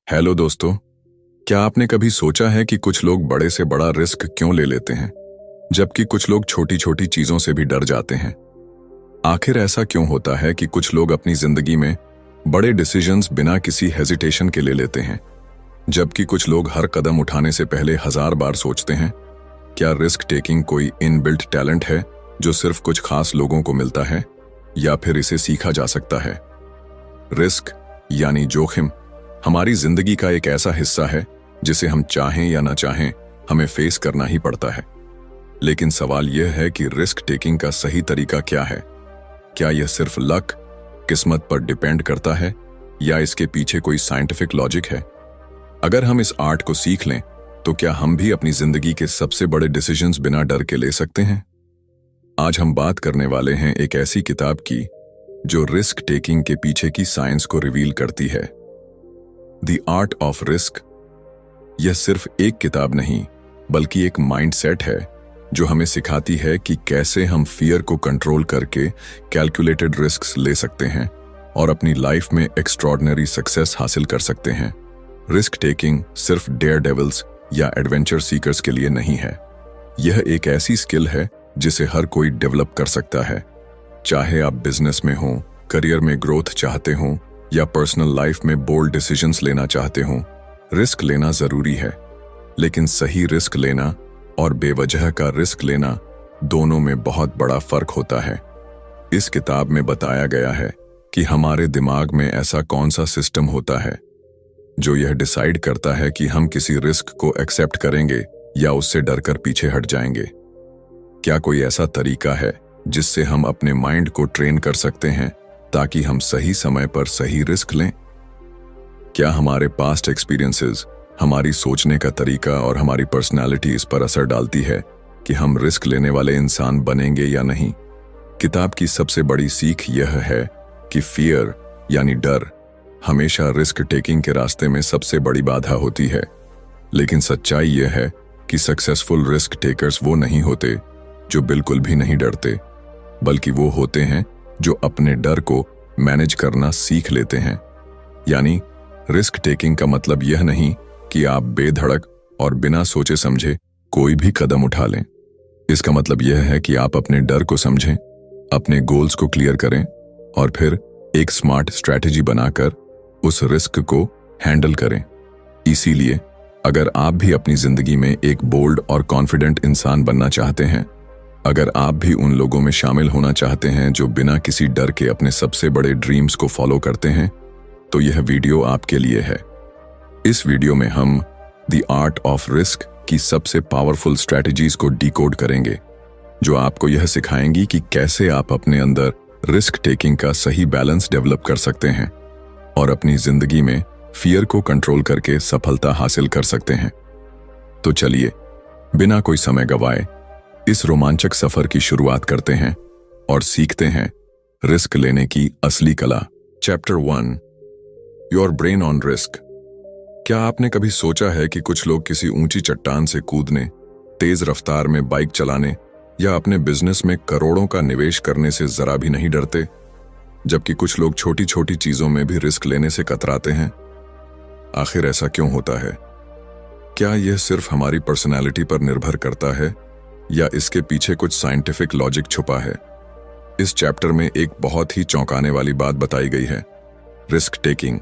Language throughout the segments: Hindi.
हेलो दोस्तों। क्या आपने कभी सोचा है कि कुछ लोग बड़े से बड़ा रिस्क क्यों ले लेते हैं, जबकि कुछ लोग छोटी छोटी चीजों से भी डर जाते हैं? आखिर ऐसा क्यों होता है कि कुछ लोग अपनी जिंदगी में बड़े डिसीजंस बिना किसी हेजिटेशन के ले लेते हैं, जबकि कुछ लोग हर कदम उठाने से पहले 1000 बार सोचते हैं? क्या रिस्क टेकिंग कोई इनबिल्ट टैलेंट है जो सिर्फ कुछ खास लोगों को मिलता है, या फिर इसे सीखा जा सकता है? रिस्क यानी जोखिम हमारी जिंदगी का एक ऐसा हिस्सा है जिसे हम चाहें या ना चाहें हमें फेस करना ही पड़ता है। लेकिन सवाल यह है कि रिस्क टेकिंग का सही तरीका क्या है? क्या यह सिर्फ लक, किस्मत पर डिपेंड करता है, या इसके पीछे कोई साइंटिफिक लॉजिक है? अगर हम इस आर्ट को सीख लें तो क्या हम भी अपनी जिंदगी के सबसे बड़े डिसीजंस बिना डर के ले सकते हैं? आज हम बात करने वाले हैं एक ऐसी किताब की जो रिस्क टेकिंग के पीछे की साइंस को रिवील करती है, द आर्ट ऑफ रिस्क। यह सिर्फ एक किताब नहीं, बल्कि एक माइंडसेट है जो हमें सिखाती है कि कैसे हम फियर को कंट्रोल करके कैलकुलेटेड रिस्क्स ले सकते हैं और अपनी लाइफ में एक्स्ट्रॉर्डिनरी सक्सेस हासिल कर सकते हैं। रिस्क टेकिंग सिर्फ डेयर डेविल्स या एडवेंचर सीकर्स के लिए नहीं है। यह एक ऐसी स्किल है जिसे हर कोई डेवलप कर सकता है। चाहे आप बिजनेस में हो, करियर में ग्रोथ चाहते हो, या पर्सनल लाइफ में बोल्ड डिसीजंस लेना चाहते हो, रिस्क लेना जरूरी है। लेकिन सही रिस्क लेना और बेवजह का रिस्क लेना दोनों में बहुत बड़ा फर्क होता है। इस किताब में बताया गया है कि हमारे दिमाग में ऐसा कौन सा सिस्टम होता है जो यह डिसाइड करता है कि हम किसी रिस्क को एक्सेप्ट करेंगे या उससे डरकर पीछे हट जाएंगे। क्या कोई ऐसा तरीका है जिससे हम अपने माइंड को ट्रेन कर सकते हैं ताकि हम सही समय पर सही रिस्क लें? क्या हमारे पास्ट एक्सपीरियंसेस, हमारी सोचने का तरीका और हमारी पर्सनालिटी इस पर असर डालती है कि हम रिस्क लेने वाले इंसान बनेंगे या नहीं? किताब की सबसे बड़ी सीख यह है कि फियर यानी डर हमेशा रिस्क टेकिंग के रास्ते में सबसे बड़ी बाधा होती है। लेकिन सच्चाई यह है कि सक्सेसफुल रिस्क टेकर्स वो नहीं होते जो बिल्कुल भी नहीं डरते, बल्कि वो होते हैं जो अपने डर को मैनेज करना सीख लेते हैं। यानी रिस्क टेकिंग का मतलब यह नहीं कि आप बेधड़क और बिना सोचे समझे कोई भी कदम उठा लें। इसका मतलब यह है कि आप अपने डर को समझें, अपने गोल्स को क्लियर करें और फिर एक स्मार्ट स्ट्रैटेजी बनाकर उस रिस्क को हैंडल करें। इसीलिए अगर आप भी अपनी जिंदगी में एक बोल्ड और कॉन्फिडेंट इंसान बनना चाहते हैं, अगर आप भी उन लोगों में शामिल होना चाहते हैं जो बिना किसी डर के अपने सबसे बड़े ड्रीम्स को फॉलो करते हैं, तो यह वीडियो आपके लिए है। इस वीडियो में हम द आर्ट ऑफ रिस्क की सबसे पावरफुल स्ट्रैटेजीज को डिकोड करेंगे, जो आपको यह सिखाएंगी कि कैसे आप अपने अंदर रिस्क टेकिंग का सही बैलेंस डेवलप कर सकते हैं और अपनी जिंदगी में फियर को कंट्रोल करके सफलता हासिल कर सकते हैं। तो चलिए बिना कोई समय गवाए इस रोमांचक सफर की शुरुआत करते हैं और सीखते हैं रिस्क लेने की असली कला। Chapter 1, your brain on risk. क्या आपने कभी सोचा है कि कुछ लोग किसी ऊंची चट्टान से कूदने, तेज रफ्तार में बाइक चलाने या अपने बिजनेस में करोड़ों का निवेश करने से जरा भी नहीं डरते, जबकि कुछ लोग छोटी छोटी चीजों में भी रिस्क लेने से कतराते हैं? आखिर ऐसा क्यों होता है? क्या यह सिर्फ हमारी पर्सनैलिटी पर निर्भर करता है, या इसके पीछे कुछ साइंटिफिक लॉजिक छुपा है? इस चैप्टर में एक बहुत ही चौंकाने वाली बात बताई गई है। रिस्क टेकिंग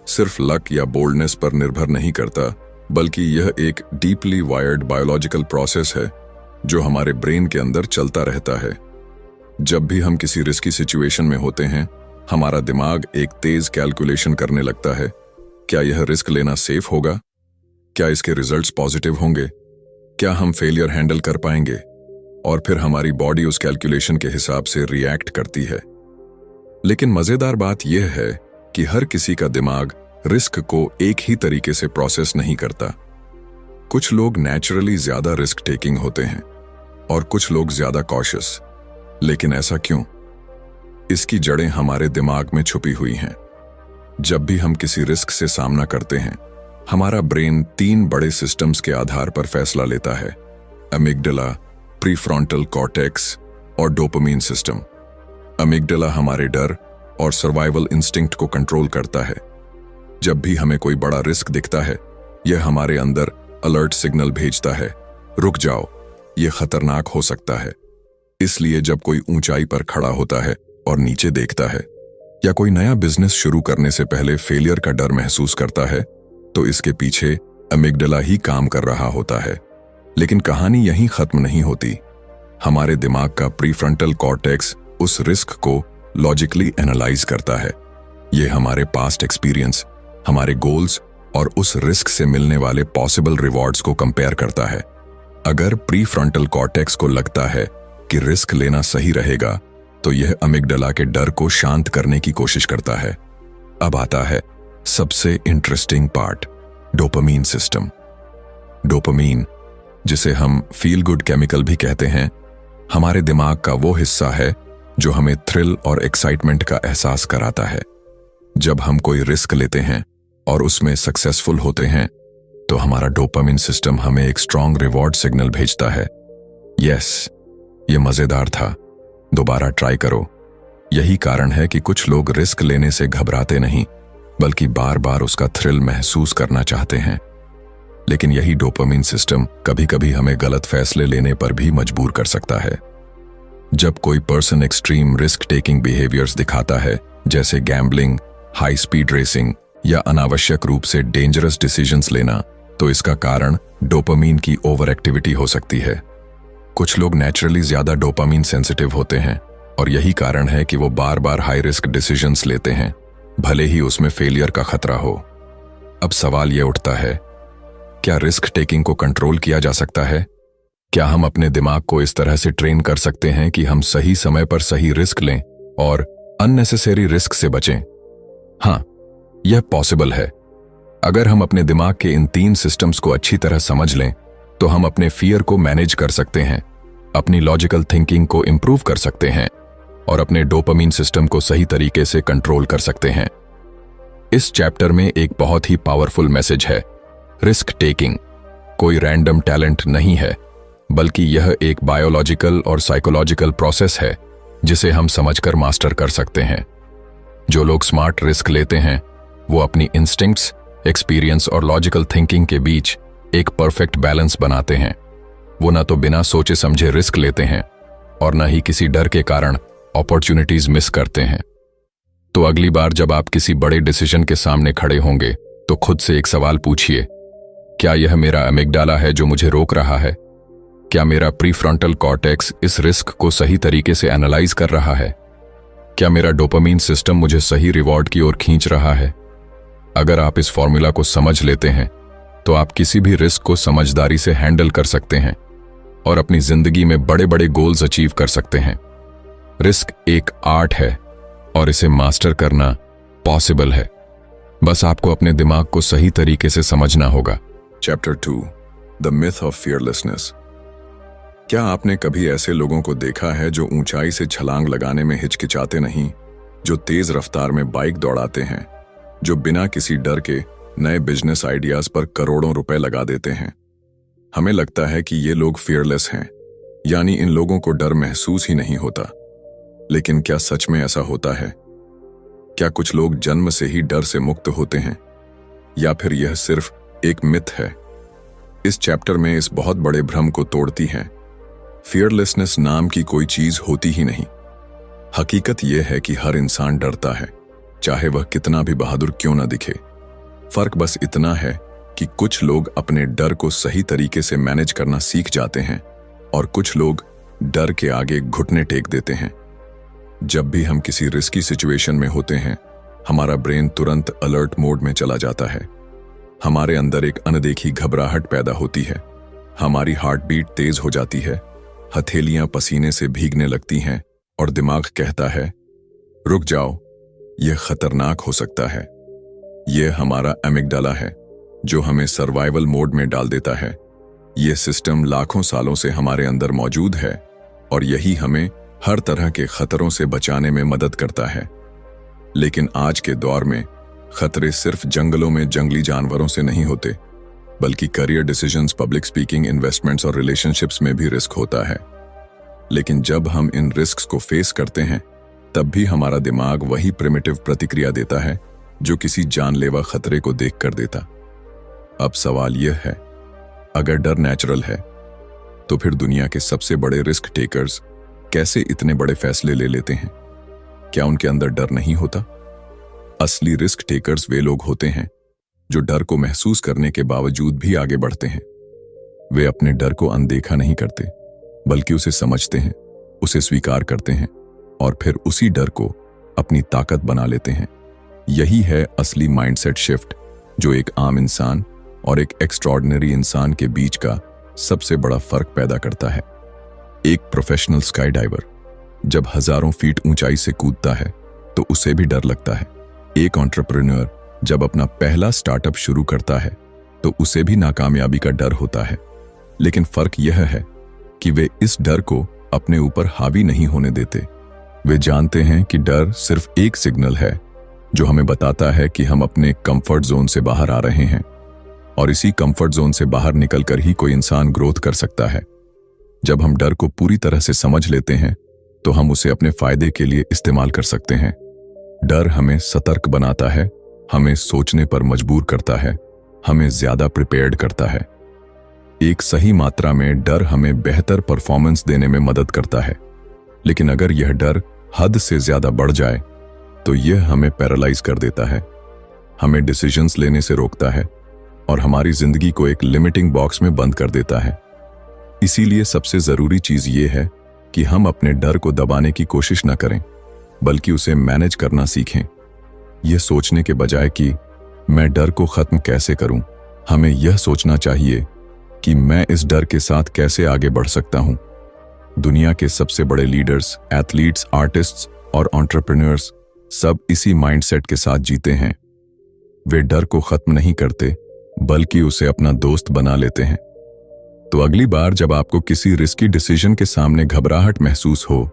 सिर्फ लक या बोल्डनेस पर निर्भर नहीं करता, बल्कि यह एक डीपली वायर्ड बायोलॉजिकल प्रोसेस है जो हमारे ब्रेन के अंदर चलता रहता है। जब भी हम किसी रिस्की सिचुएशन में होते हैं, हमारा दिमाग एक तेज कैलकुलेशन करने लगता है। क्या यह रिस्क लेना सेफ होगा? क्या इसके रिजल्ट्स पॉजिटिव होंगे? क्या हम फेलियर हैंडल कर पाएंगे? और फिर हमारी बॉडी उस कैलकुलेशन के हिसाब से रिएक्ट करती है। लेकिन मजेदार बात यह है कि हर किसी का दिमाग रिस्क को एक ही तरीके से प्रोसेस नहीं करता। कुछ लोग नेचुरली ज्यादा रिस्क टेकिंग होते हैं और कुछ लोग ज्यादा कॉशियस। लेकिन ऐसा क्यों? इसकी जड़ें हमारे दिमाग में छुपी हुई हैं। जब भी हम किसी रिस्क से सामना करते हैं, हमारा ब्रेन 3 बड़े सिस्टम्स के आधार पर फैसला लेता है: अमिगडाला, प्रीफ्रंटल कॉर्टेक्स और डोपामाइन सिस्टम। अमिगडाला हमारे डर और सर्वाइवल इंस्टिंक्ट को कंट्रोल करता है, जब भी हमें कोई बड़ा रिस्क दिखता है, यह हमारे अंदर अलर्ट सिग्नल भेजता है, रुक जाओ, यह खतरनाक हो सकता है। इसलिए जब कोई ऊंचाई पर खड़ा होता है और नीचे देखता है, या कोई नया बिजनेस शुरू करने से पहले फेलियर का डर महसूस करता है, तो इसके पीछे अमिगडाला ही काम कर रहा होता है। लेकिन कहानी यहीं खत्म नहीं होती। हमारे दिमाग का प्रीफ्रंटल कॉर्टेक्स उस रिस्क को लॉजिकली एनालाइज करता है। यह हमारे पास्ट एक्सपीरियंस, हमारे गोल्स और उस रिस्क से मिलने वाले पॉसिबल रिवॉर्ड्स को कंपेयर करता है। अगर प्रीफ्रंटल कॉर्टेक्स को लगता है कि रिस्क लेना सही रहेगा, तो यह अमिगडाला के डर को शांत करने की कोशिश करता है। अब आता है सबसे interesting part, dopamine system. Dopamine, जिसे हम फील गुड केमिकल भी कहते हैं, हमारे दिमाग का वो हिस्सा है जो हमें थ्रिल और एक्साइटमेंट का एहसास कराता है। जब हम कोई रिस्क लेते हैं और उसमें सक्सेसफुल होते हैं, तो हमारा डोपामीन सिस्टम हमें एक स्ट्रॉन्ग रिवॉर्ड सिग्नल भेजता है। यस, ये मजेदार था, दोबारा ट्राई करो। यही कारण है कि कुछ लोग रिस्क लेने से घबराते नहीं, बल्कि बार बार उसका थ्रिल महसूस करना चाहते हैं। लेकिन यही डोपामीन सिस्टम कभी कभी हमें गलत फैसले लेने पर भी मजबूर कर सकता है। जब कोई person extreme risk taking behaviours दिखाता है, जैसे गैम्बलिंग, हाई स्पीड रेसिंग या अनावश्यक रूप से डेंजरस डिसीजंस लेना, तो इसका कारण डोपामीन की ओवर एक्टिविटी हो सकती है। कुछ लोग नेचुरली ज्यादा डोपामीन सेंसिटिव होते हैं और यही कारण है कि वो बार बार हाई रिस्क डिसीजंस लेते हैं, भले ही उसमें फेलियर का खतरा हो। अब सवाल यह उठता है, क्या रिस्क टेकिंग को कंट्रोल किया जा सकता है? क्या हम अपने दिमाग को इस तरह से ट्रेन कर सकते हैं कि हम सही समय पर सही रिस्क लें और अननेसेसरी रिस्क से बचें? हाँ, यह पॉसिबल है। अगर हम अपने दिमाग के इन 3 सिस्टम्स को अच्छी तरह समझ लें, तो हम अपने फियर को मैनेज कर सकते हैं, अपनी लॉजिकल थिंकिंग को इंप्रूव कर सकते हैं और अपने डोपामीन सिस्टम को सही तरीके से कंट्रोल कर सकते हैं। इस चैप्टर में एक बहुत ही पावरफुल मैसेज है। रिस्क टेकिंग कोई रैंडम टैलेंट नहीं है, बल्कि यह एक बायोलॉजिकल और साइकोलॉजिकल प्रोसेस है जिसे हम समझकर मास्टर कर सकते हैं। जो लोग स्मार्ट रिस्क लेते हैं, वो अपनी इंस्टिंक्ट्स, एक्सपीरियंस और लॉजिकल थिंकिंग के बीच एक परफेक्ट बैलेंस बनाते हैं। वो ना तो बिना सोचे समझे रिस्क लेते हैं और ना ही किसी डर के कारण अपॉर्चुनिटीज मिस करते हैं। तो अगली बार जब आप किसी बड़े डिसीजन के सामने खड़े होंगे, तो खुद से एक सवाल पूछिए, क्या यह मेरा अमिगडाला है जो मुझे रोक रहा है? क्या मेरा प्रीफ्रंटल कॉर्टेक्स इस रिस्क को सही तरीके से एनालाइज कर रहा है? क्या मेरा डोपामीन सिस्टम मुझे सही रिवॉर्ड की ओर खींच रहा है? अगर आप इस फॉर्मूला को समझ लेते हैं, तो आप किसी भी रिस्क को समझदारी से हैंडल कर सकते हैं और अपनी जिंदगी में बड़े बड़े गोल्स अचीव कर सकते हैं। रिस्क एक आर्ट है और इसे मास्टर करना पॉसिबल है। बस आपको अपने दिमाग को सही तरीके से समझना होगा। Chapter 2, the myth of fearlessness. क्या आपने कभी ऐसे लोगों को देखा है जो ऊंचाई से छलांग लगाने में हिचकिचाते नहीं, जो तेज रफ्तार में बाइक दौड़ाते हैं, जो बिना किसी डर के नए बिजनेस आइडियाज पर करोड़ों रुपए लगा देते हैं? हमें लगता है कि ये लोग फियरलेस हैं, यानी इन लोगों को डर महसूस ही नहीं होता। लेकिन क्या सच में ऐसा होता है? क्या कुछ लोग जन्म से ही डर से मुक्त होते हैं, या फिर यह सिर्फ एक मिथ है? इस चैप्टर में इस बहुत बड़े भ्रम को तोड़ती है। फियरलेसनेस नाम की कोई चीज होती ही नहीं। हकीकत यह है कि हर इंसान डरता है, चाहे वह कितना भी बहादुर क्यों ना दिखे। फर्क बस इतना है कि कुछ लोग अपने डर को सही तरीके से मैनेज करना सीख जाते हैं और कुछ लोग डर के आगे घुटने टेक देते हैं। जब भी हम किसी रिस्की सिचुएशन में होते हैं, हमारा ब्रेन तुरंत अलर्ट मोड में चला जाता है। हमारे अंदर एक अनदेखी घबराहट पैदा होती है, हमारी हार्ट बीट तेज हो जाती है, हथेलियां पसीने से भीगने लगती हैं और दिमाग कहता है, रुक जाओ, यह खतरनाक हो सकता है। यह हमारा अमिगडाला है जो हमें सर्वाइवल मोड में डाल देता है। यह सिस्टम लाखों सालों से हमारे अंदर मौजूद है और यही हमें हर तरह के खतरों से बचाने में मदद करता है। लेकिन आज के दौर में खतरे सिर्फ जंगलों में जंगली जानवरों से नहीं होते, बल्कि career decisions, public speaking, investments और रिलेशनशिप्स में भी रिस्क होता है। लेकिन जब हम इन रिस्क्स को फेस करते हैं, तब भी हमारा दिमाग वही प्रिमिटिव प्रतिक्रिया देता है जो किसी जानलेवा खतरे को देख कर देता। अब सवाल यह है, अगर डर नेचुरल है तो फिर दुनिया के सबसे बड़े रिस्क टेकर्स कैसे इतने बड़े फैसले ले लेते हैं? क्या उनके अंदर डर नहीं होता? असली रिस्क टेकर्स वे लोग होते हैं जो डर को महसूस करने के बावजूद भी आगे बढ़ते हैं। वे अपने डर को अनदेखा नहीं करते, बल्कि उसे समझते हैं, उसे स्वीकार करते हैं और फिर उसी डर को अपनी ताकत बना लेते हैं। यही है असली माइंडसेट शिफ्ट जो एक आम इंसान और एक एक्स्ट्रॉर्डिनरी इंसान के बीच का सबसे बड़ा फर्क पैदा करता है। एक प्रोफेशनल स्काई डाइवर जब हजारों फीट ऊंचाई से कूदता है तो उसे भी डर लगता है। एक एंटरप्रेन्योर जब अपना पहला स्टार्टअप शुरू करता है तो उसे भी नाकामयाबी का डर होता है, लेकिन फर्क यह है कि वे इस डर को अपने ऊपर हावी नहीं होने देते। वे जानते हैं कि डर सिर्फ एक सिग्नल है जो हमें बताता है कि हम अपने कंफर्ट जोन से बाहर आ रहे हैं, और इसी कंफर्ट जोन से बाहर निकलकर ही कोई इंसान ग्रोथ कर सकता है। जब हम डर को पूरी तरह से समझ लेते हैं तो हम उसे अपने फायदे के लिए इस्तेमाल कर सकते हैं। डर हमें सतर्क बनाता है, हमें सोचने पर मजबूर करता है, हमें ज्यादा प्रिपेयर्ड करता है। एक सही मात्रा में डर हमें बेहतर परफॉर्मेंस देने में मदद करता है, लेकिन अगर यह डर हद से ज्यादा बढ़ जाए तो यह हमें पैरालाइज कर देता है, हमें डिसीजंस लेने से रोकता है और हमारी जिंदगी को एक लिमिटिंग बॉक्स में बंद कर देता है। इसीलिए सबसे जरूरी चीज ये है कि हम अपने डर को दबाने की कोशिश न करें, बल्कि उसे मैनेज करना सीखें। यह सोचने के बजाय कि मैं डर को खत्म कैसे करूं, हमें यह सोचना चाहिए कि मैं इस डर के साथ कैसे आगे बढ़ सकता हूं। दुनिया के सबसे बड़े लीडर्स, एथलीट्स, आर्टिस्ट्स और एंटरप्रेन्योर्स सब इसी माइंडसेट के साथ जीते हैं। वे डर को खत्म नहीं करते, बल्कि उसे अपना दोस्त बना लेते हैं। तो अगली बार जब आपको किसी रिस्की डिसीजन के सामने घबराहट महसूस हो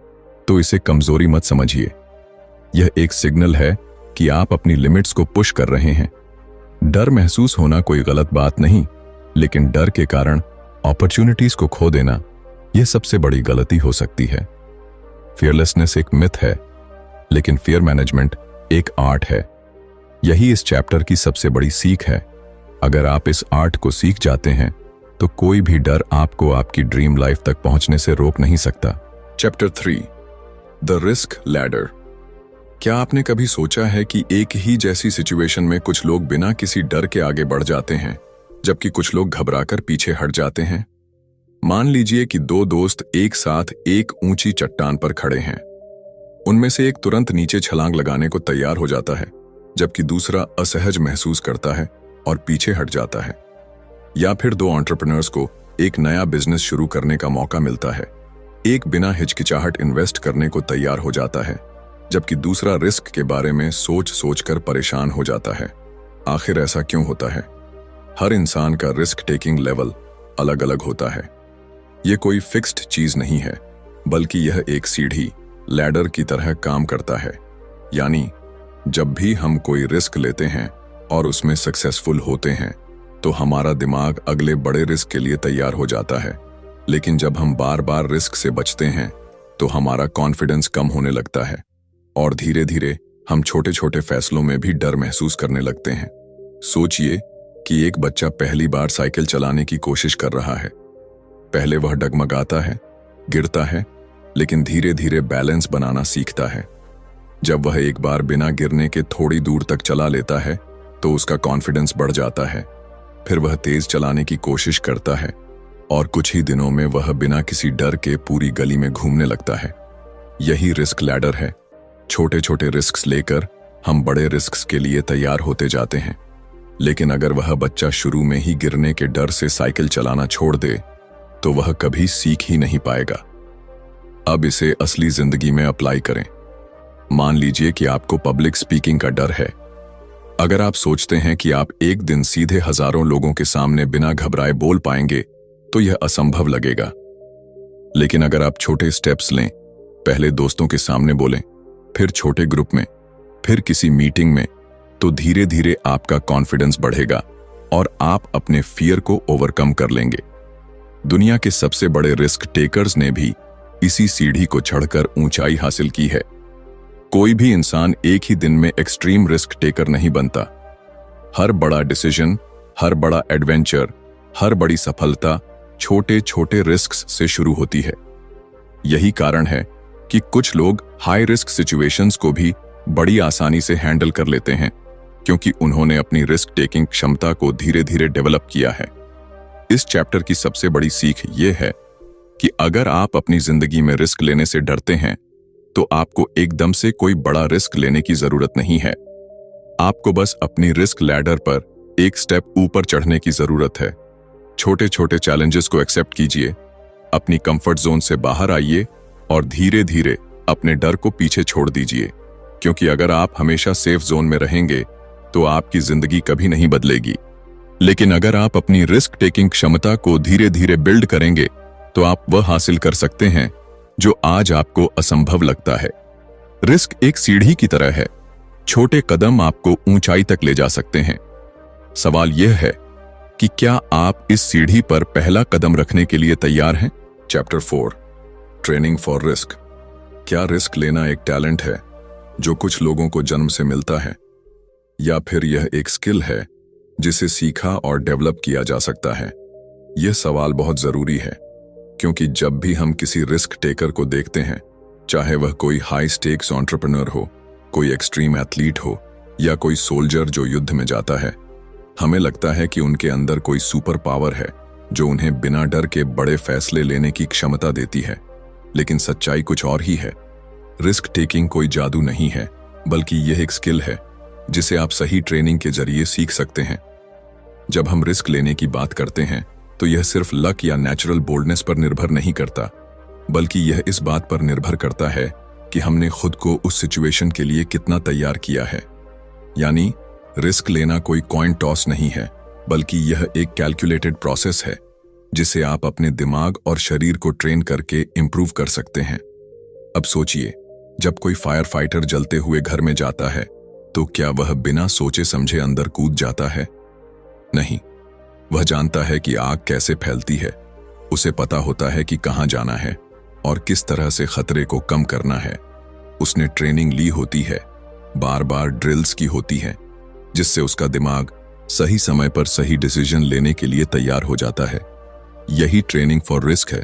तो इसे कमजोरी मत समझिए। यह एक सिग्नल है कि आप अपनी लिमिट्स को पुश कर रहे हैं। डर महसूस होना कोई गलत बात नहीं, लेकिन डर के कारण अपॉर्चुनिटीज को खो देना यह सबसे बड़ी गलती हो सकती है। फियरलेसनेस एक मिथ है, लेकिन फियर मैनेजमेंट एक आर्ट है। यही इस चैप्टर की सबसे बड़ी सीख है। अगर आप इस आर्ट को सीख जाते हैं तो कोई भी डर आपको आपकी ड्रीम लाइफ तक पहुंचने से रोक नहीं सकता। Chapter 3, the risk ladder. क्या आपने कभी सोचा है कि एक ही जैसी सिचुएशन में कुछ लोग बिना किसी डर के आगे बढ़ जाते हैं, जबकि कुछ लोग घबराकर पीछे हट जाते हैं? मान लीजिए कि दो दोस्त एक साथ एक ऊंची चट्टान पर खड़े हैं। उनमें से एक तुरंत नीचे छलांग लगाने को तैयार हो जाता है, जबकि दूसरा असहज महसूस करता है और पीछे हट जाता है। या फिर दो एंटरप्रेन्योर्स को एक नया बिजनेस शुरू करने का मौका मिलता है। एक बिना हिचकिचाहट इन्वेस्ट करने को तैयार हो जाता है, जबकि दूसरा रिस्क के बारे में सोच सोचकर परेशान हो जाता है। आखिर ऐसा क्यों होता है? हर इंसान का रिस्क टेकिंग लेवल अलग अलग होता है। यह कोई फिक्स्ड चीज नहीं है, बल्कि यह एक सीढ़ी, लैडर की तरह काम करता है। यानी जब भी हम कोई रिस्क लेते हैं और उसमें सक्सेसफुल होते हैं तो हमारा दिमाग अगले बड़े रिस्क के लिए तैयार हो जाता है। लेकिन जब हम बार बार रिस्क से बचते हैं तो हमारा कॉन्फिडेंस कम होने लगता है और धीरे धीरे हम छोटे छोटे फैसलों में भी डर महसूस करने लगते हैं। सोचिए कि एक बच्चा पहली बार साइकिल चलाने की कोशिश कर रहा है। पहले वह डगमगाता है, गिरता है, लेकिन धीरे धीरे बैलेंस बनाना सीखता है। जब वह एक बार बिना गिरने के थोड़ी दूर तक चला लेता है तो उसका कॉन्फिडेंस बढ़ जाता है। फिर वह तेज चलाने की कोशिश करता है और कुछ ही दिनों में वह बिना किसी डर के पूरी गली में घूमने लगता है। यही रिस्क लैडर है। छोटे छोटे रिस्क्स लेकर हम बड़े रिस्क्स के लिए तैयार होते जाते हैं। लेकिन अगर वह बच्चा शुरू में ही गिरने के डर से साइकिल चलाना छोड़ दे तो वह कभी सीख ही नहीं पाएगा। अब इसे असली जिंदगी में अप्लाई करें। मान लीजिए कि आपको पब्लिक स्पीकिंग का डर है। अगर आप सोचते हैं कि आप एक दिन सीधे हजारों लोगों के सामने बिना घबराए बोल पाएंगे तो यह असंभव लगेगा। लेकिन अगर आप छोटे स्टेप्स लें, पहले दोस्तों के सामने बोलें, फिर छोटे ग्रुप में, फिर किसी मीटिंग में, तो धीरे धीरे आपका कॉन्फिडेंस बढ़ेगा और आप अपने फियर को ओवरकम कर लेंगे। दुनिया के सबसे बड़े रिस्क टेकर्स ने भी इसी सीढ़ी को चढ़कर ऊंचाई हासिल की है। कोई भी इंसान एक ही दिन में एक्सट्रीम रिस्क टेकर नहीं बनता। हर बड़ा डिसीजन, हर बड़ा एडवेंचर, हर बड़ी सफलता छोटे छोटे रिस्क्स से शुरू होती है। यही कारण है कि कुछ लोग हाई रिस्क सिचुएशंस को भी बड़ी आसानी से हैंडल कर लेते हैं, क्योंकि उन्होंने अपनी रिस्क टेकिंग क्षमता को धीरे धीरे डेवलप किया है। इस चैप्टर की सबसे बड़ी सीख यह है कि अगर आप अपनी जिंदगी में रिस्क लेने से डरते हैं तो आपको एकदम से कोई बड़ा रिस्क लेने की जरूरत नहीं है। आपको बस अपनी रिस्क लैडर पर एक स्टेप ऊपर चढ़ने की जरूरत है। छोटे छोटे चैलेंजेस को एक्सेप्ट कीजिए, अपनी कंफर्ट जोन से बाहर आइए और धीरे धीरे अपने डर को पीछे छोड़ दीजिए, क्योंकि अगर आप हमेशा सेफ जोन में रहेंगे तो आपकी जिंदगी कभी नहीं बदलेगी। लेकिन अगर आप अपनी रिस्क टेकिंग क्षमता को धीरे धीरे बिल्ड करेंगे तो आप वह हासिल कर सकते हैं जो आज आपको असंभव लगता है। रिस्क एक सीढ़ी की तरह है, छोटे कदम आपको ऊंचाई तक ले जा सकते हैं। सवाल यह है कि क्या आप इस सीढ़ी पर पहला कदम रखने के लिए तैयार हैं? Chapter 4, training for risk. क्या रिस्क लेना एक टैलेंट है जो कुछ लोगों को जन्म से मिलता है, या फिर यह एक स्किल है जिसे सीखा और डेवलप किया जा सकता है? यह सवाल बहुत जरूरी है, क्योंकि जब भी हम किसी रिस्क टेकर को देखते हैं, चाहे वह कोई हाई स्टेक्स एंटरप्रेन्योर हो, कोई एक्सट्रीम एथलीट हो, या कोई सोल्जर जो युद्ध में जाता है, हमें लगता है कि उनके अंदर कोई सुपर पावर है जो उन्हें बिना डर के बड़े फैसले लेने की क्षमता देती है। लेकिन सच्चाई कुछ और ही है। रिस्क टेकिंग कोई जादू नहीं है, बल्कि यह एक स्किल है जिसे आप सही ट्रेनिंग के जरिए सीख सकते हैं। जब हम रिस्क लेने की बात करते हैं तो यह सिर्फ लक या नेचुरल बोल्डनेस पर निर्भर नहीं करता, बल्कि यह इस बात पर निर्भर करता है कि हमने खुद को उस सिचुएशन के लिए कितना तैयार किया है। यानी रिस्क लेना कोई कॉइन टॉस नहीं है, बल्कि यह एक कैलकुलेटेड प्रोसेस है जिसे आप अपने दिमाग और शरीर को ट्रेन करके इंप्रूव कर सकते हैं। अब सोचिए, जब कोई फायर फाइटर जलते हुए घर में जाता है तो क्या वह बिना सोचे समझे अंदर कूद जाता है? नहीं, वह जानता है कि आग कैसे फैलती है। उसे पता होता है कि कहां जाना है और किस तरह से खतरे को कम करना है। उसने ट्रेनिंग ली होती है, बार बार ड्रिल्स की होती है, जिससे उसका दिमाग सही समय पर सही डिसीजन लेने के लिए तैयार हो जाता है। यही ट्रेनिंग फॉर रिस्क है,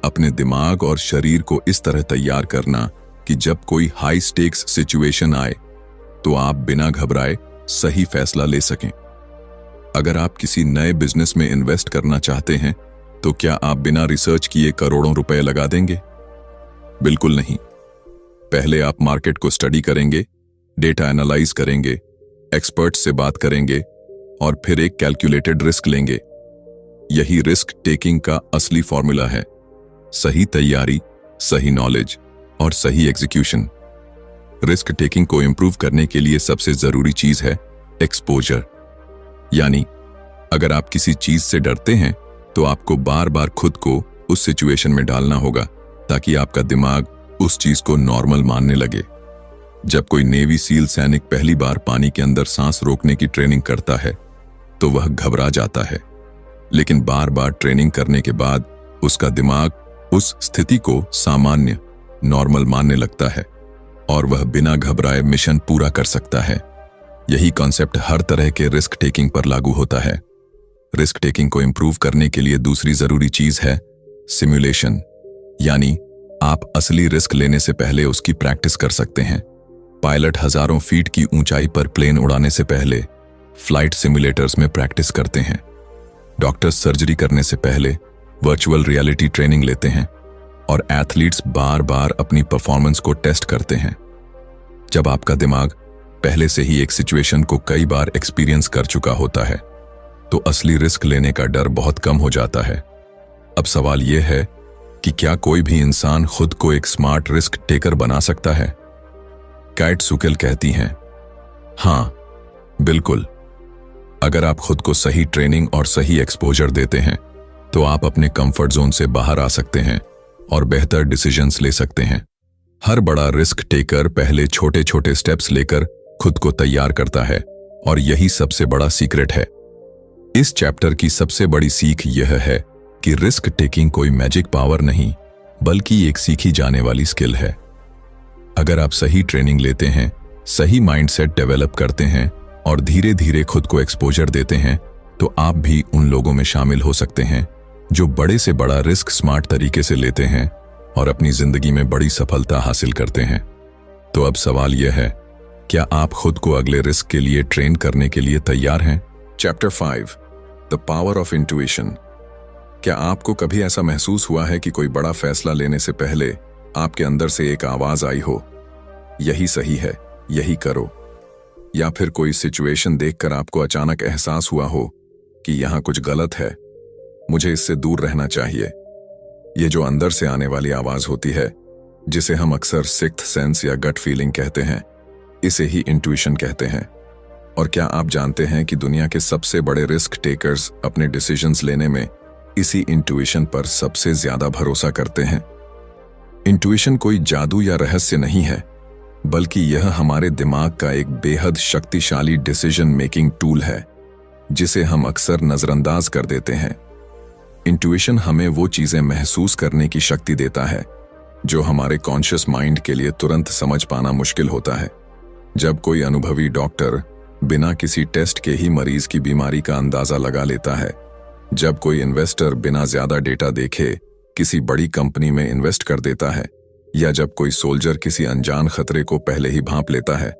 अपने दिमाग और शरीर को इस तरह तैयार करना कि जब कोई हाई स्टेक्स सिचुएशन आए तो आप बिना घबराए सही फैसला ले सकें। अगर आप किसी नए बिजनेस में इन्वेस्ट करना चाहते हैं तो क्या आप बिना रिसर्च किए करोड़ों रुपए लगा देंगे? बिल्कुल नहीं। पहले आप मार्केट को स्टडी करेंगे, डेटा एनालाइज करेंगे, एक्सपर्ट से बात करेंगे और फिर एक कैलकुलेटेड रिस्क लेंगे। यही रिस्क टेकिंग का असली फॉर्मूला है। सही तैयारी, सही नॉलेज और सही एग्जीक्यूशन। रिस्क टेकिंग को इंप्रूव करने के लिए सबसे जरूरी चीज है एक्सपोजर। यानी अगर आप किसी चीज से डरते हैं तो आपको बार बार खुद को उस सिचुएशन में डालना होगा ताकि आपका दिमाग उस चीज को नॉर्मल मानने लगे। जब कोई नेवी सील सैनिक पहली बार पानी के अंदर सांस रोकने की ट्रेनिंग करता है तो वह घबरा जाता है, लेकिन बार बार ट्रेनिंग करने के बाद उसका दिमाग उस स्थिति को सामान्य, नॉर्मल मानने लगता है और वह बिना घबराए मिशन पूरा कर सकता है। यही कॉन्सेप्ट हर तरह के रिस्क टेकिंग पर लागू होता है। रिस्क टेकिंग को इंप्रूव करने के लिए दूसरी जरूरी चीज है सिमुलेशन। यानी आप असली रिस्क लेने से पहले उसकी प्रैक्टिस कर सकते हैं। पायलट हजारों फीट की ऊंचाई पर प्लेन उड़ाने से पहले फ्लाइट सिमुलेटर्स में प्रैक्टिस करते हैं। डॉक्टर्स सर्जरी करने से पहले वर्चुअल रियलिटी ट्रेनिंग लेते हैं और एथलीट्स बार बार अपनी परफॉर्मेंस को टेस्ट करते हैं। जब आपका दिमाग पहले से ही एक सिचुएशन को कई बार एक्सपीरियंस कर चुका होता है तो असली रिस्क लेने का डर बहुत कम हो जाता है। अब सवाल यह है कि क्या कोई भी इंसान खुद को एक स्मार्ट रिस्क टेकर बना सकता है? कैट सुकेल कहती हैं, हां, बिल्कुल। अगर आप खुद को सही ट्रेनिंग और सही एक्सपोजर देते हैं तो आप अपने कंफर्ट जोन से बाहर आ सकते हैं और बेहतर डिसीजंस ले सकते हैं। हर बड़ा रिस्क टेकर पहले छोटे छोटे स्टेप्स लेकर खुद को तैयार करता है और यही सबसे बड़ा सीक्रेट है। इस चैप्टर की सबसे बड़ी सीख यह है कि रिस्क टेकिंग कोई मैजिक पावर नहीं, बल्कि एक सीखी जाने वाली स्किल है। अगर आप सही ट्रेनिंग लेते हैं, सही माइंडसेट डेवलप करते हैं और धीरे धीरे खुद को एक्सपोजर देते हैं, तो आप भी उन लोगों में शामिल हो सकते हैं जो बड़े से बड़ा रिस्क स्मार्ट तरीके से लेते हैं और अपनी जिंदगी में बड़ी सफलता हासिल करते हैं। तो अब सवाल यह है, क्या आप खुद को अगले रिस्क के लिए ट्रेन करने के लिए तैयार हैं? Chapter 5, the power of intuition. क्या आपको कभी ऐसा महसूस हुआ है कि कोई बड़ा फैसला लेने से पहले आपके अंदर से एक आवाज आई हो, यही सही है, यही करो? या फिर कोई सिचुएशन देखकर आपको अचानक एहसास हुआ हो कि यहां कुछ गलत है, मुझे इससे दूर रहना चाहिए? ये जो अंदर से आने वाली आवाज होती है, जिसे हम अक्सर सिक्स्थ सेंस या गट फीलिंग कहते हैं, इसे ही इंट्यूशन कहते हैं। और क्या आप जानते हैं कि दुनिया के सबसे बड़े रिस्क टेकर्स अपने डिसीजंस लेने में इसी इंट्यूशन पर सबसे ज्यादा भरोसा करते हैं? इंट्यूशन कोई जादू या रहस्य नहीं है, बल्कि यह हमारे दिमाग का एक बेहद शक्तिशाली डिसीजन मेकिंग टूल है, जिसे हम अक्सर नजरअंदाज कर देते हैं। इंट्यूशन हमें वो चीजें महसूस करने की शक्ति देता है जो हमारे कॉन्शियस माइंड के लिए तुरंत समझ पाना मुश्किल होता है। जब कोई अनुभवी डॉक्टर बिना किसी टेस्ट के ही मरीज की बीमारी का अंदाजा लगा लेता है, जब कोई इन्वेस्टर बिना ज्यादा डेटा देखे किसी बड़ी कंपनी में इन्वेस्ट कर देता है, या जब कोई सोल्जर किसी अनजान खतरे को पहले ही भांप लेता है,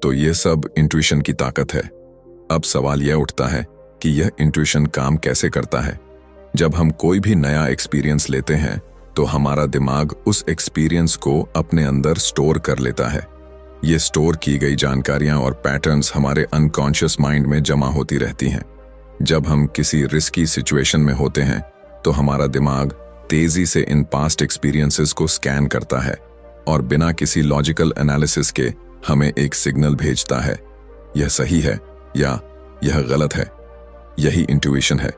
तो यह सब इंट्यूशन की ताकत है। अब सवाल यह उठता है कि यह इंट्यूशन काम कैसे करता है? जब हम कोई भी नया एक्सपीरियंस लेते हैं, तो हमारा दिमाग उस एक्सपीरियंस को अपने अंदर स्टोर कर लेता है। ये स्टोर की गई जानकारियां और पैटर्न्स हमारे अनकॉन्शियस माइंड में जमा होती रहती हैं। जब हम किसी रिस्की सिचुएशन में होते हैं, तो हमारा दिमाग तेजी से इन पास्ट एक्सपीरियंसेस को स्कैन करता है और बिना किसी लॉजिकल एनालिसिस के हमें एक सिग्नल भेजता है, यह सही है या यह गलत है। यही इंट्यूशन है।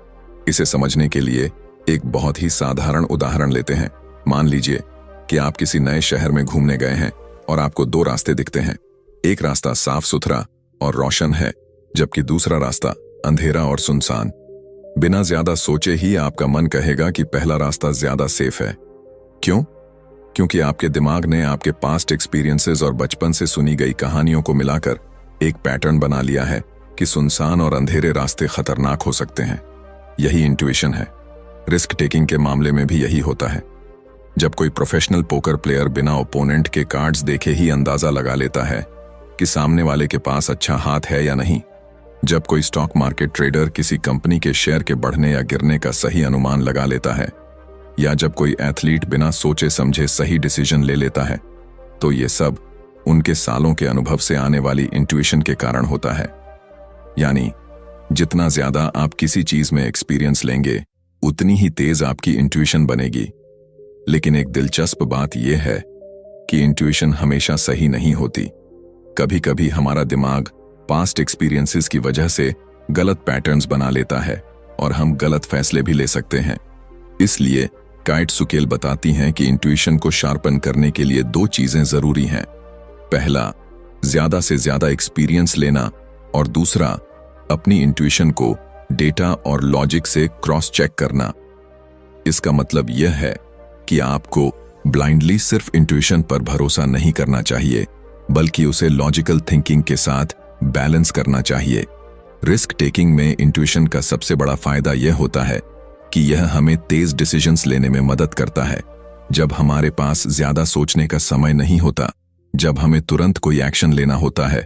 इसे समझने के लिए एक बहुत ही साधारण उदाहरण लेते हैं। मान लीजिए कि आप किसी नए शहर में घूमने गए हैं और आपको दो रास्ते दिखते हैं। एक रास्ता साफ सुथरा और रोशन है, जबकि दूसरा रास्ता अंधेरा और सुनसान। बिना ज्यादा सोचे ही आपका मन कहेगा कि पहला रास्ता ज्यादा सेफ है। क्यों? क्योंकि आपके दिमाग ने आपके पास्ट एक्सपीरियंसेस और बचपन से सुनी गई कहानियों को मिलाकर एक पैटर्न बना लिया है कि सुनसान और अंधेरे रास्ते खतरनाक हो सकते हैं। यही इंट्यूशन है। रिस्क टेकिंग के मामले में भी यही होता है। जब कोई प्रोफेशनल पोकर प्लेयर बिना ओपोनेंट के कार्ड्स देखे ही अंदाजा लगा लेता है कि सामने वाले के पास अच्छा हाथ है या नहीं, जब कोई स्टॉक मार्केट ट्रेडर किसी कंपनी के शेयर के बढ़ने या गिरने का सही अनुमान लगा लेता है, या जब कोई एथलीट बिना सोचे समझे सही डिसीजन ले लेता है, तो ये सब उनके सालों के अनुभव से आने वाली इंट्यूशन के कारण होता है। यानी जितना ज्यादा आप किसी चीज में एक्सपीरियंस लेंगे, उतनी ही तेज आपकी इंट्यूशन बनेगी। लेकिन एक दिलचस्प बात यह है कि इंट्यूशन हमेशा सही नहीं होती। कभी कभी हमारा दिमाग पास्ट एक्सपीरियंसेस की वजह से गलत पैटर्न्स बना लेता है और हम गलत फैसले भी ले सकते हैं। इसलिए काइट सुकेल बताती हैं कि इंट्यूशन को शार्पन करने के लिए दो चीजें जरूरी हैं। पहला, ज्यादा से ज्यादा एक्सपीरियंस लेना, और दूसरा, अपनी इंट्यूशन को डेटा और लॉजिक से क्रॉस चेक करना। इसका मतलब यह है कि आपको ब्लाइंडली सिर्फ इंट्यूशन पर भरोसा नहीं करना चाहिए, बल्कि उसे लॉजिकल थिंकिंग के साथ बैलेंस करना चाहिए। रिस्क टेकिंग में इंट्यूशन का सबसे बड़ा फायदा यह होता है कि यह हमें तेज डिसीजंस लेने में मदद करता है। जब हमारे पास ज्यादा सोचने का समय नहीं होता, जब हमें तुरंत कोई एक्शन लेना होता है,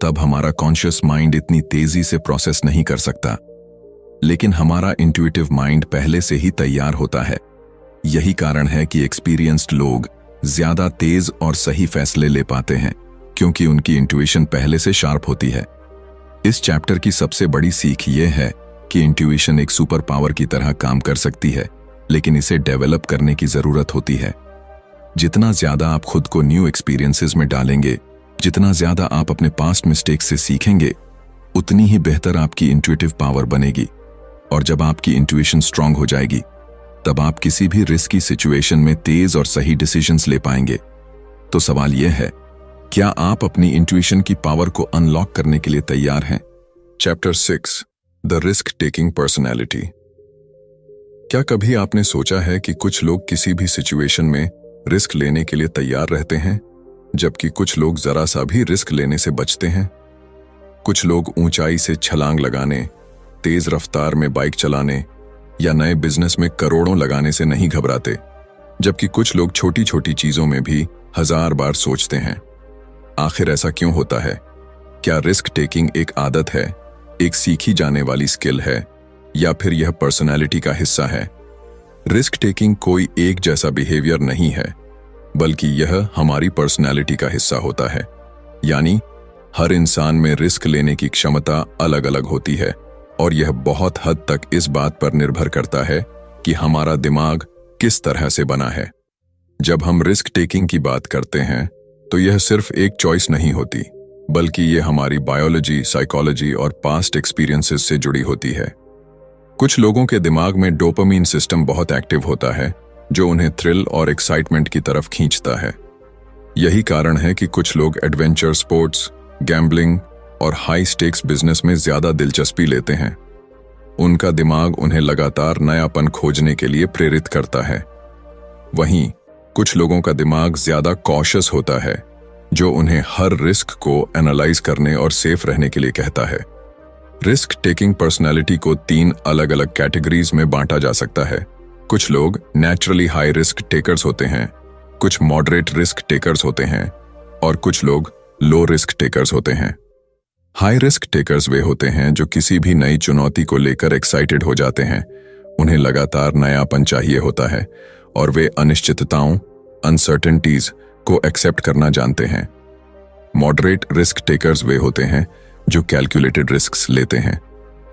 तब हमारा कॉन्शियस माइंड इतनी तेजी से प्रोसेस नहीं कर सकता। लेकिन हमारा इंट्यूटिव माइंड पहले से ही तैयार होता है। यही कारण है कि एक्सपीरियंस्ड लोग ज्यादा तेज और सही फैसले ले पाते हैं, क्योंकि उनकी इंट्यूशन पहले से शार्प होती है। इस चैप्टर की सबसे बड़ी सीख यह है कि इंट्यूशन एक सुपर पावर की तरह काम कर सकती है, लेकिन इसे डेवलप करने की जरूरत होती है। जितना ज्यादा आप खुद को न्यू एक्सपीरियंसेस में डालेंगे, जितना ज्यादा आप अपने पास्ट मिस्टेक्स से सीखेंगे, उतनी ही बेहतर आपकी इंट्यूटिव पावर बनेगी। और जब आपकी इंट्यूशन स्ट्रांग हो जाएगी, तब आप किसी भी रिस्की सिचुएशन में तेज और सही डिसीजंस ले पाएंगे। तो सवाल यह है, क्या आप अपनी इंट्यूशन की पावर को अनलॉक करने के लिए तैयार हैं? Chapter 6, the risk taking personality. क्या कभी आपने सोचा है कि कुछ लोग किसी भी सिचुएशन में रिस्क लेने के लिए तैयार रहते हैं, जबकि कुछ लोग जरा सा भी रिस्क लेने से बचते हैं। कुछ लोग ऊंचाई से छलांग लगाने, तेज रफ्तार में बाइक चलाने या नए बिजनेस में करोड़ों लगाने से नहीं घबराते, जबकि कुछ लोग छोटी छोटी चीजों में भी 1000 बार सोचते हैं। आखिर ऐसा क्यों होता है? क्या रिस्क टेकिंग एक आदत है, एक सीखी जाने वाली स्किल है, या फिर यह पर्सनैलिटी का हिस्सा है? रिस्क टेकिंग कोई एक जैसा बिहेवियर नहीं है, बल्कि यह हमारी पर्सनैलिटी का हिस्सा होता है। यानी हर इंसान में रिस्क लेने की क्षमता अलग अलग होती है, और यह बहुत हद तक इस बात पर निर्भर करता है कि हमारा दिमाग किस तरह से बना है। जब हम रिस्क टेकिंग की बात करते हैं तो यह सिर्फ एक चॉइस नहीं होती, बल्कि यह हमारी बायोलॉजी, साइकोलॉजी और पास्ट एक्सपीरियंसेस से जुड़ी होती है। कुछ लोगों के दिमाग में डोपामीन सिस्टम बहुत एक्टिव होता है, जो उन्हें थ्रिल और एक्साइटमेंट की तरफ खींचता है। यही कारण है कि कुछ लोग एडवेंचर स्पोर्ट्स, गैम्बलिंग और हाई स्टेक्स बिजनेस में ज्यादा दिलचस्पी लेते हैं। उनका दिमाग उन्हें लगातार नयापन खोजने के लिए प्रेरित करता है। वहीं कुछ लोगों का दिमाग ज्यादा कॉशियस होता है, जो उन्हें हर रिस्क को एनालाइज करने और सेफ रहने के लिए कहता है। रिस्क टेकिंग पर्सनैलिटी को 3 अलग अलग कैटेगरीज में बांटा जा सकता है। कुछ लोग नेचुरली हाई रिस्क टेकर्स होते हैं, कुछ मॉडरेट रिस्क टेकर्स होते हैं, और कुछ लोग लो रिस्क टेकर्स होते हैं। हाई रिस्क टेकर्स वे होते हैं जो किसी भी नई चुनौती को लेकर एक्साइटेड हो जाते हैं। उन्हें लगातार नयापन चाहिए होता है और वे अनिश्चितताओं, अनसर्टेनिटीज को एक्सेप्ट करना जानते हैं। मॉडरेट रिस्क टेकर्स वे होते हैं जो कैलकुलेटेड रिस्क्स लेते हैं,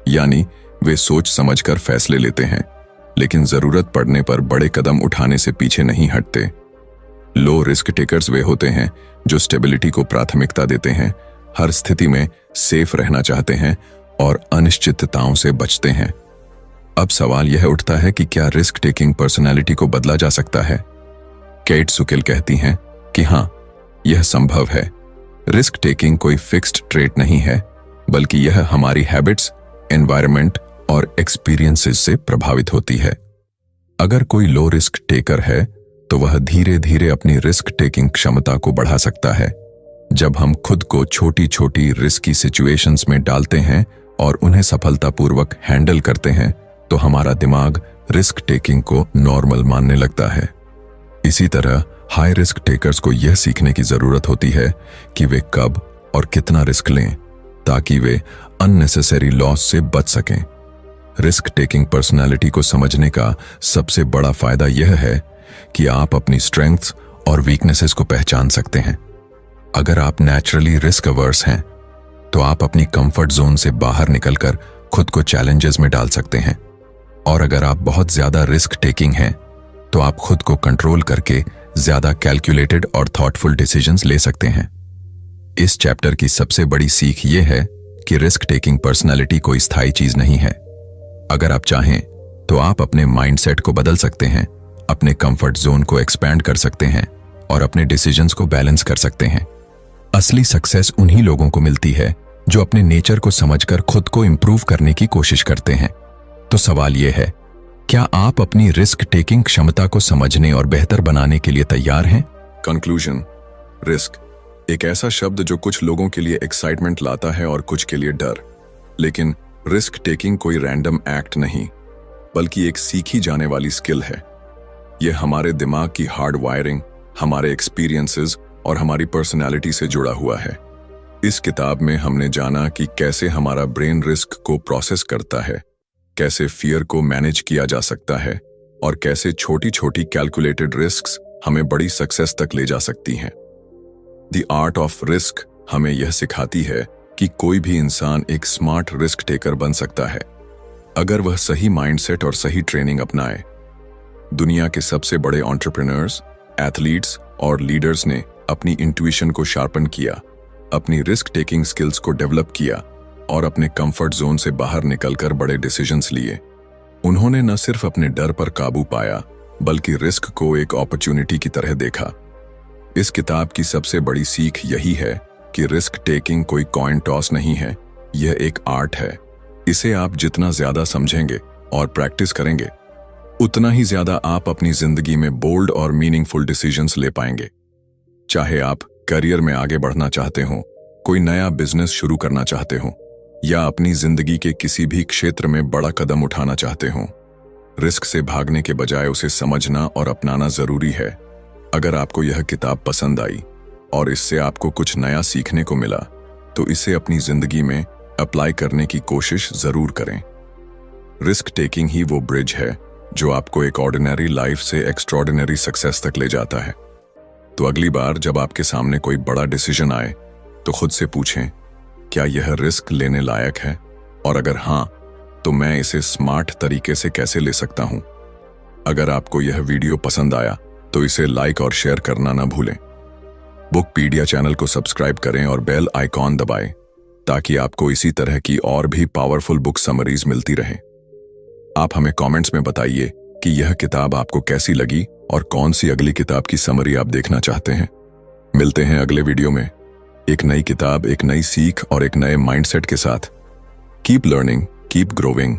यानी वे सोच समझकर फैसले लेते हैं, लेकिन जरूरत पड़ने पर बड़े कदम उठाने से पीछे नहीं हटते। लो रिस्क टेकर्स वे होते हैं जो स्टेबिलिटी को प्राथमिकता देते हैं, हर स्थिति में सेफ रहना चाहते हैं और अनिश्चितताओं से बचते हैं। अब सवाल यह उठता है कि क्या रिस्क टेकिंग पर्सनैलिटी को बदला जा सकता है? केट सुकिल कहती हैं कि हाँ, यह संभव है। रिस्क टेकिंग कोई फिक्स्ड ट्रेट नहीं है, बल्कि यह हमारी हैबिट्स, एनवायरनमेंट और एक्सपीरियंसेस से प्रभावित होती है। अगर कोई लो रिस्क टेकर है तो वह धीरे धीरे अपनी रिस्क टेकिंग क्षमता को बढ़ा सकता है। जब हम खुद को छोटी छोटी रिस्की सिचुएशंस में डालते हैं और उन्हें सफलतापूर्वक हैंडल करते हैं, तो हमारा दिमाग रिस्क टेकिंग को नॉर्मल मानने लगता है। इसी तरह हाई रिस्क टेकर्स को यह सीखने की जरूरत होती है कि वे कब और कितना रिस्क लें, ताकि वे अननेसेसरी लॉस से बच सकें। रिस्क टेकिंग पर्सनालिटी को समझने का सबसे बड़ा फायदा यह है कि आप अपनी स्ट्रेंथ्स और वीकनेसेस को पहचान सकते हैं। अगर आप नेचुरली रिस्क अवर्स हैं, तो आप अपनी कंफर्ट जोन से बाहर निकलकर खुद को चैलेंजेस में डाल सकते हैं। और अगर आप बहुत ज्यादा रिस्क टेकिंग हैं, तो आप खुद को कंट्रोल करके ज्यादा कैलकुलेटेड और थॉटफुल डिसीजंस ले सकते हैं। इस चैप्टर की सबसे बड़ी सीख यह है कि रिस्क टेकिंग पर्सनैलिटी कोई स्थायी चीज नहीं है। अगर आप चाहें तो आप अपने माइंडसेट को बदल सकते हैं, अपने कंफर्ट जोन को एक्सपैंड कर सकते हैं और अपने डिसीजंस को बैलेंस कर सकते हैं। असली सक्सेस उन्हीं लोगों को मिलती है जो अपने नेचर को समझकर खुद को इंप्रूव करने की कोशिश करते हैं। तो सवाल यह है, क्या आप अपनी रिस्क टेकिंग क्षमता को समझने और बेहतर बनाने के लिए तैयार हैं? कंक्लूजन, रिस्क एक ऐसा शब्द जो कुछ लोगों के लिए एक्साइटमेंट लाता है और कुछ के लिए डर। लेकिन रिस्क टेकिंग कोई रैंडम एक्ट नहीं, बल्कि एक सीखी जाने वाली स्किल है। यह हमारे दिमाग की हार्ड वायरिंग, हमारे एक्सपीरियंसेस और हमारी पर्सनैलिटी से जुड़ा हुआ है। इस किताब में हमने जाना कि कैसे हमारा ब्रेन रिस्क को प्रोसेस करता है, कैसे फियर को मैनेज किया जा सकता है और कैसे छोटी छोटी कैलकुलेटेड रिस्क्स हमें बड़ी सक्सेस तक ले जा सकती हैं। द आर्ट ऑफ रिस्क हमें यह सिखाती है कि कोई भी इंसान एक स्मार्ट रिस्क टेकर बन सकता है, अगर वह सही माइंडसेट और सही ट्रेनिंग अपनाए। दुनिया के सबसे बड़े एंटरप्रेन्योर्स, एथलीट्स और लीडर्स ने अपनी इंट्यूशन को शार्पन किया, अपनी रिस्क टेकिंग स्किल्स को डेवलप किया और अपने कंफर्ट जोन से बाहर निकलकर बड़े डिसीजंस लिए। उन्होंने न सिर्फ अपने डर पर काबू पाया, बल्कि रिस्क को एक अपॉर्चुनिटी की तरह देखा। इस किताब की सबसे बड़ी सीख यही है कि रिस्क टेकिंग कोई कॉइन टॉस नहीं है, यह एक आर्ट है। इसे आप जितना ज्यादा समझेंगे और प्रैक्टिस करेंगे, उतना ही ज्यादा आप अपनी जिंदगी में बोल्ड और मीनिंगफुल डिसीजंस ले पाएंगे। चाहे आप करियर में आगे बढ़ना चाहते हो, कोई नया बिजनेस शुरू करना चाहते हो या अपनी जिंदगी के किसी भी क्षेत्र में बड़ा कदम उठाना चाहते हो, रिस्क से भागने के बजाय उसे समझना और अपनाना जरूरी है। अगर आपको यह किताब पसंद आई और इससे आपको कुछ नया सीखने को मिला तो इसे अपनी जिंदगी में अप्लाई करने की कोशिश जरूर करें। रिस्क टेकिंग ही वो ब्रिज है जो आपको एक ऑर्डिनरी लाइफ से एक्स्ट्रॉर्डिनरी सक्सेस तक ले जाता है। तो अगली बार जब आपके सामने कोई बड़ा डिसीजन आए तो खुद से पूछें, क्या यह रिस्क लेने लायक है, और अगर हाँ तो मैं इसे स्मार्ट तरीके से कैसे ले सकता हूं। अगर आपको यह वीडियो पसंद आया तो इसे लाइक और शेयर करना ना भूलें। बुकपीडिया चैनल को सब्सक्राइब करें और बेल आइकॉन दबाएं ताकि आपको इसी तरह की और भी पावरफुल बुक समरीज मिलती रहें। आप हमें कमेंट्स में बताइए कि यह किताब आपको कैसी लगी और कौन सी अगली किताब की समरी आप देखना चाहते हैं। मिलते हैं अगले वीडियो में एक नई किताब, एक नई सीख और एक नए माइंडसेट के साथ। Keep learning, keep growing.